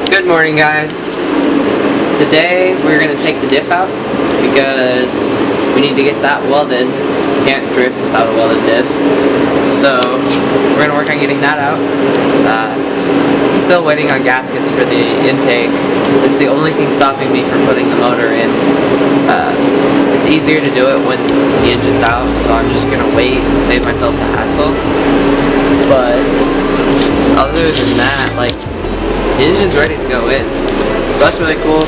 Good morning, guys. Today we're going to take the diff out because we need to get that welded. Can't drift without a welded diff. So we're going to work on getting that out. Still waiting on gaskets for the intake. It's the only thing stopping me from putting the motor in. It's easier to do it when the engine's out, so I'm just going to wait and save myself the hassle. But other than that, the engine's ready to go in, so that's really cool.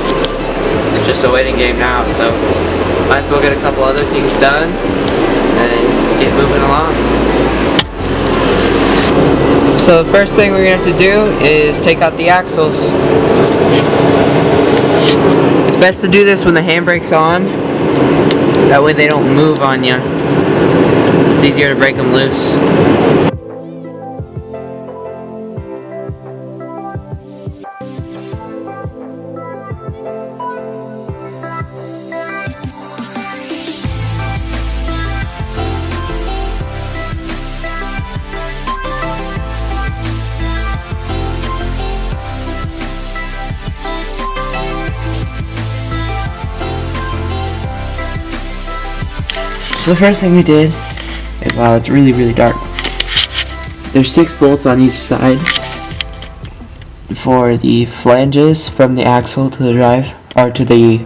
It's just a waiting game now, so might as well get a couple other things done and get moving along. So the first thing we're going to have to do is take out the axles. It's best to do this when the handbrake's on, that way they don't move on you. It's easier to break them loose. So the first thing we did is, wow, it's really dark. There's 6 bolts on each side for the flanges from the axle to the drive, or to the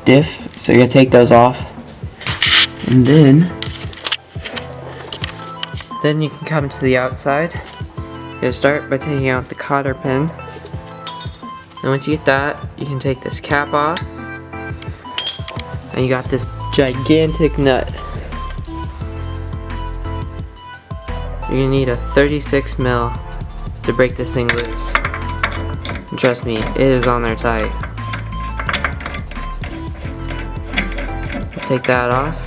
diff. So you're gonna take those off, and then you can come to the outside. You're gonna start by taking out the cotter pin, and once you get that, you can take this cap off, and you got this gigantic nut. You're gonna need a 36 mil to break this thing loose. And trust me, it is on there tight. Take that off.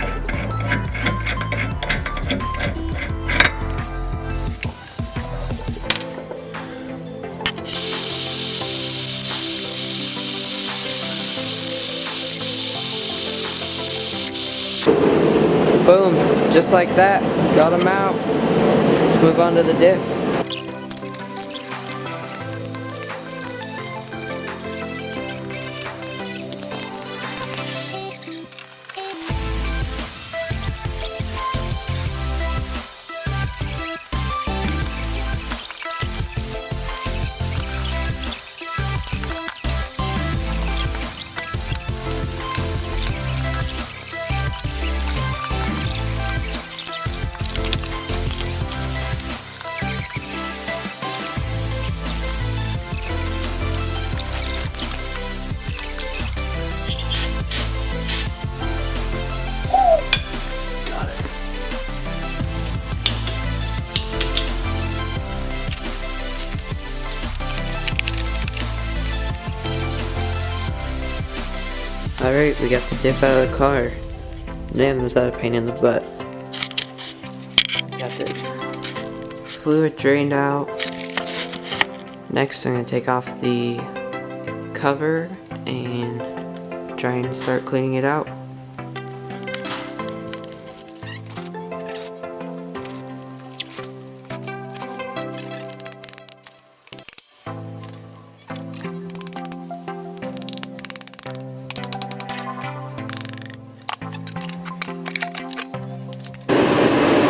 Boom, just like that, got them out. Let's move on to the diff. Alright, we got the diff out of the car. Damn, was that a pain in the butt. Got the fluid drained out. Next, I'm going to take off the cover and try and start cleaning it out.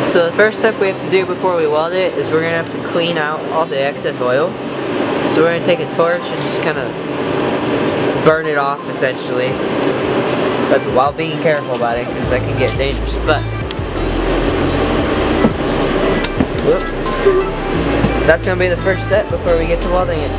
So the first step we have to do before we weld it is we're going to have to clean out all the excess oil. So we're going to take a torch and just kind of burn it off essentially. But while being careful about it, because that can get dangerous. But, whoops. That's going to be the first step before we get to welding it.